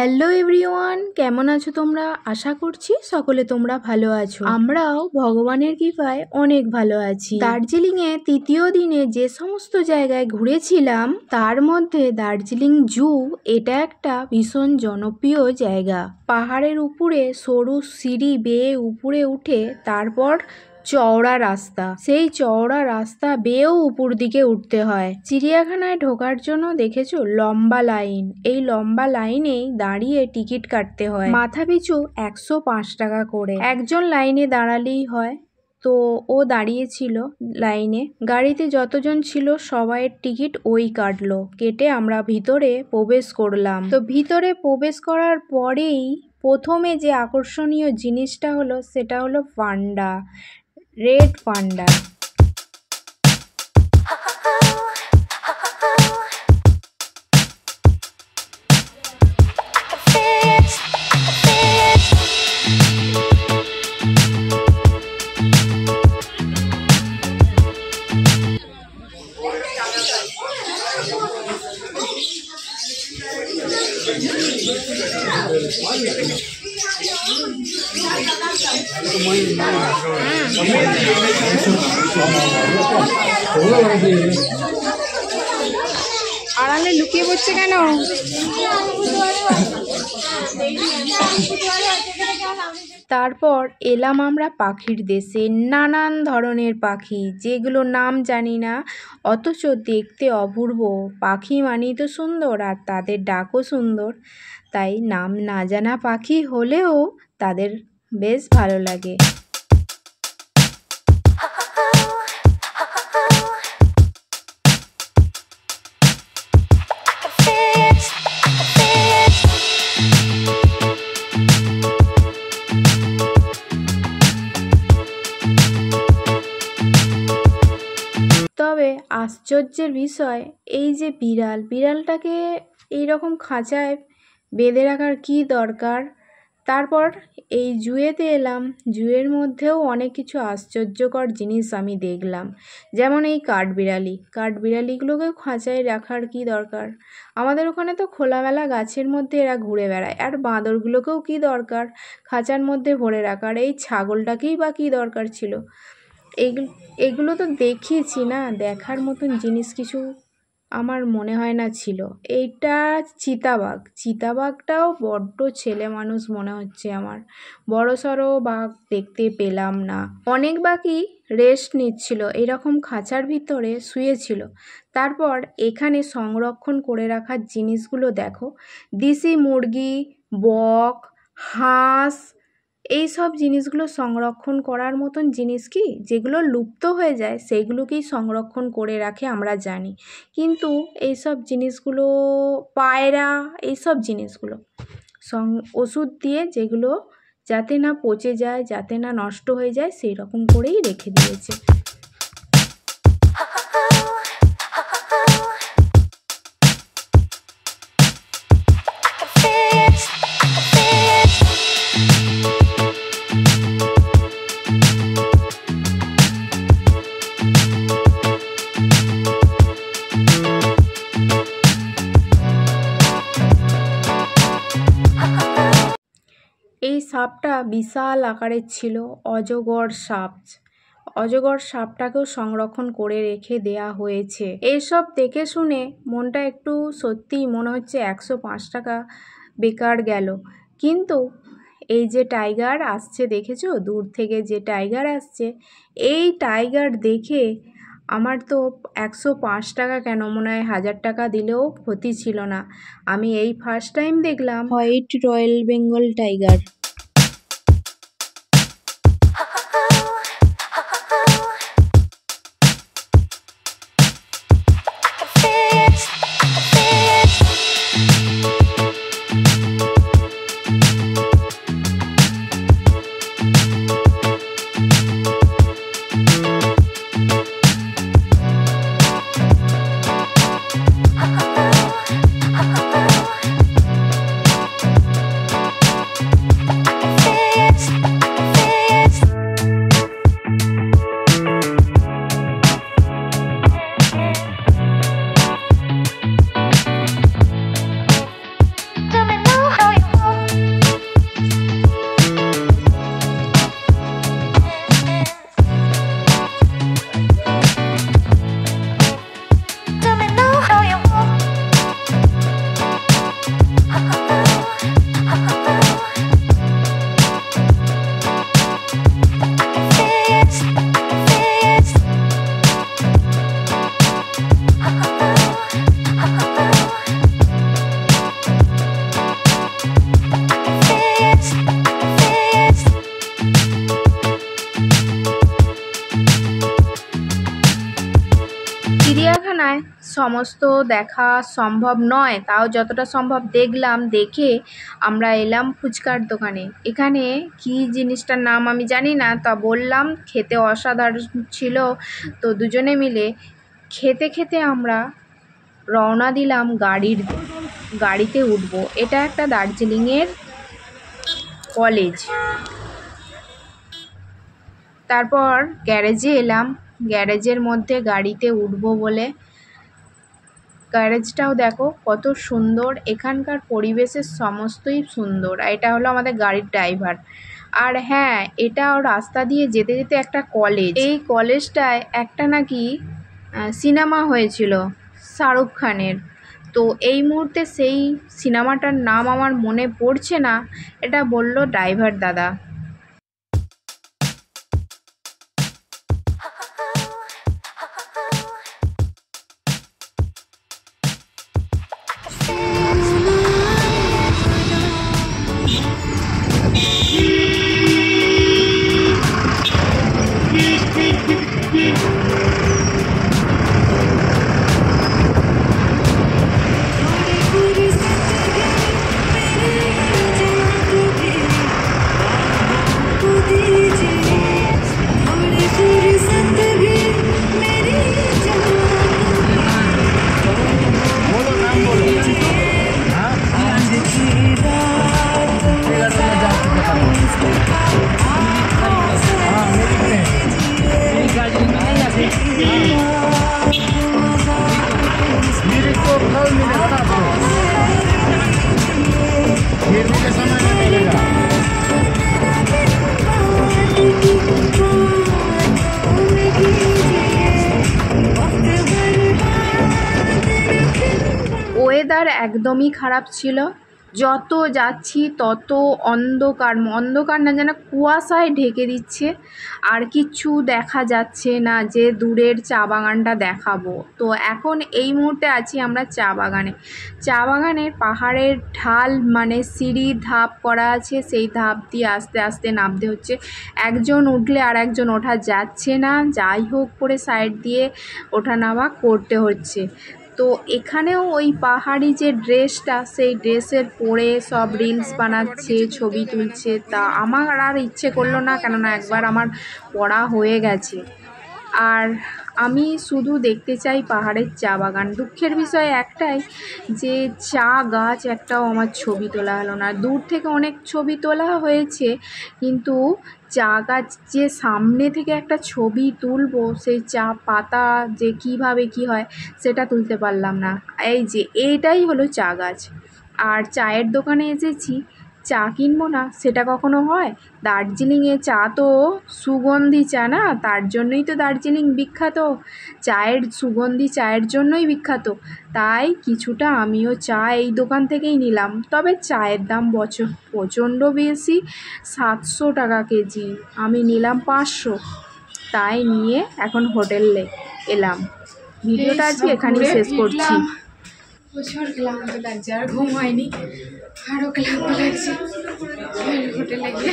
Hello everyone, কেমন আছো তোমরা? আশা করছি সকলে তোমরা ভালো আছো। আমরাও ভগবানের কৃপায় অনেক ভালো আছি। দার্জিলিংয়ে তৃতীয় দিনে যে সমস্ত জায়গায় ঘুরেছিলাম তার মধ্যে দার্জিলিং জু এটা একটা ভীষণ জনপ্রিয় জায়গা। পাহাড়ের উপরে সরু সিঁড়ি বেয়ে উপরে উঠে তারপর চওড়া রাস্তা, সেই চওড়া রাস্তা বেয়েও উপর দিকে উঠতে হয়। চিড়িয়াখানায় ঢোকার জন্য দেখেছো লম্বা লাইন, এই লম্বা লাইনেই দাঁড়িয়ে টিকিট কাটতে হয়। মাথা পিছু 105 টাকা করে। একজন লাইনে দাঁড়ালেই হয়। তো ও দাঁড়িয়েছিল লাইনে, গাড়িতে যতজন ছিল সবাইয়ের টিকিট ওই কাটলো। কেটে আমরা ভিতরে প্রবেশ করলাম। তো ভিতরে প্রবেশ করার পরেই প্রথমে যে আকর্ষণীয় জিনিসটা হলো সেটা হলো পান্ডা, রেড পান্ডা। আড়ালে লুকিয়ে পড়ছে কেন? তারপর এলাম আমরা পাখির দেশে। নানান ধরনের পাখি, যেগুলো নাম জানি না অথচ দেখতে অপূর্ব। পাখি মানেই তো সুন্দর, আর তাদের ডাকও সুন্দর, তাই নাম না জানা পাখি হলেও তাদের বেশ ভালো লাগে। তবে আশ্চর্যের বিষয় এই যে বিড়ালটাকে এইরকম খাঁচায় বেঁধে রাখার কী দরকার? তারপর এই জুয়েতে এলাম। জুয়ের মধ্যেও অনেক কিছু আশ্চর্যকর জিনিস আমি দেখলাম, যেমন এই কাঠবিড়ালিগুলোকেও খাঁচায় রাখার কী দরকার? আমাদের ওখানে তো খোলামেলা গাছের মধ্যে এরা ঘুরে বেড়ায়, আর বাঁদরগুলোকেও কী দরকার খাঁচার মধ্যে ভরে রাখার? এই ছাগলটাকেই বা কী দরকার ছিল? এগুলো তো দেখিয়েছি না, দেখার মতন জিনিস কিছু আমার মনে হয় না ছিল। এইটা চিতাবাঘটাও বড্ড ছেলে মানুষ মনে হচ্ছে আমার, বড়সড় বাঘ দেখতে পেলাম না। অনেক বাঘই রেস্ট নিচ্ছিল, এরকম খাঁচার ভিতরে শুয়েছিল। তারপর এখানে সংরক্ষণ করে রাখার জিনিসগুলো দেখো, দেশি মুরগি, বক, হাঁস, এই সব জিনিসগুলো সংরক্ষণ করার মতন জিনিস কি, যেগুলো লুপ্ত হয়ে যায় সেইগুলোকেই সংরক্ষণ করে রাখে আমরা জানি, কিন্তু এইসব জিনিসগুলো পায়রা, এইসব জিনিসগুলো ওষুধ দিয়ে যেগুলো যাতে না পচে যায়, যাতে না নষ্ট হয়ে যায়, সেই রকম করেই রেখে দিয়েছে। এই সাপটা বিশাল আকারের ছিল, অজগর সাপটাকেও সংরক্ষণ করে রেখে দেয়া হয়েছে। এইসব দেখে শুনে মনটা একটু সত্যিই মনে হচ্ছে 105 টাকা বেকার গেল। কিন্তু এই যে টাইগার আসছে দেখেছো, দূর থেকে যে টাইগার আসছে, এই টাইগার দেখে আমার তো 105 টাকা কেন, মনে হয় 1000 টাকা দিলেও ক্ষতি ছিল না। আমি এই ফার্স্ট টাইম দেখলাম হোয়াইট রয়্যাল বেঙ্গল টাইগার। সমস্ত দেখা সম্ভব নয়, তাও যতটা সম্ভব দেখলাম। দেখে আমরা এলাম ফুচকার দোকানে। এখানে কি জিনিসটার নাম আমি জানি না, তা বললাম, খেতে অসাধারণ ছিল। তো দুজনে মিলে খেতে খেতে আমরা রওনা দিলাম গাড়িতে উঠবো। এটা একটা দার্জিলিংয়ের কলেজ। তারপর গ্যারেজে এলাম, গ্যারেজের মধ্যে গাড়িতে উঠবো বলে। গ্যারেজটাও দেখো কত সুন্দর, এখানকার পরিবেশের সমস্তই সুন্দর। আর এটা হলো আমাদের গাড়ির ড্রাইভার। আর হ্যাঁ, এটাও রাস্তা দিয়ে যেতে যেতে একটা কলেজ। এই কলেজটায় একটা নাকি সিনেমা হয়েছিল শাহরুখ খানের। তো এই মুহূর্তে সেই সিনেমাটার নাম আমার মনে পড়ছে না, এটা বলল ড্রাইভার দাদা। ওয়েদার একদমই খারাপ ছিল। যত যাচ্ছি তত অন্ধকার না, যেন কুয়াশায় ঢেকে দিচ্ছে, আর কিচ্ছু দেখা যাচ্ছে না যে দূরের চা বাগানটা দেখাবো। তো এখন এই মুহূর্তে আছি আমরা চা বাগানের পাহাড়ের ঢাল, মানে সিঁড়ির ধাপ করা আছে, সেই ধাপ দিয়ে আস্তে আস্তে নামতে হচ্ছে। একজন উঠলে আর একজন ওঠা যাচ্ছে না, যাই হোক করে সাইড দিয়ে ওঠা নামা করতে হচ্ছে। তো এখানেও ওই পাহাড়ি যে ড্রেসটা, সেই ড্রেসের পরে সব রিলস বানাচ্ছে, ছবি তুলছে। তা আমার আর ইচ্ছে করলো না, কেননা একবার আমার পড়া হয়ে গেছে। আর আমি শুধু দেখতে চাই পাহাড়ের চা বাগান। দুঃখের বিষয় একটাই যে চা গাছ একটাও আমার ছবি তোলা হলো না। দূর থেকে অনেক ছবি তোলা হয়েছে, কিন্তু চা গাছ যে সামনে থেকে একটা ছবি তুলবো, সেই চা পাতা যে কিভাবে কি হয় সেটা তুলতে পারলাম না। এই যে এইটাই হলো চা গাছ। আর চায়ের দোকানে এসেছি, চা কিনবো না সেটা কখনো হয়? দার্জিলিংয়ে চা তো সুগন্ধি চা না, তার জন্যই তো দার্জিলিং বিখ্যাত। সুগন্ধি চায়ের জন্যই বিখ্যাত। তাই কিছুটা আমিও চা এই দোকান থেকেই নিলাম। তবে চায়ের দাম প্রচণ্ড বেশি, 700 টাকা কেজি, আমি নিলাম 500। তাই নিয়ে এখন হোটেলে এলাম। ভিডিওটা আজকে এখানেই শেষ করছি। প্রচুর ক্লান্ত লাগছে, আর ঘুম হয়নি, আরও ক্লান্ত লাগছে হোটেলে গিয়ে।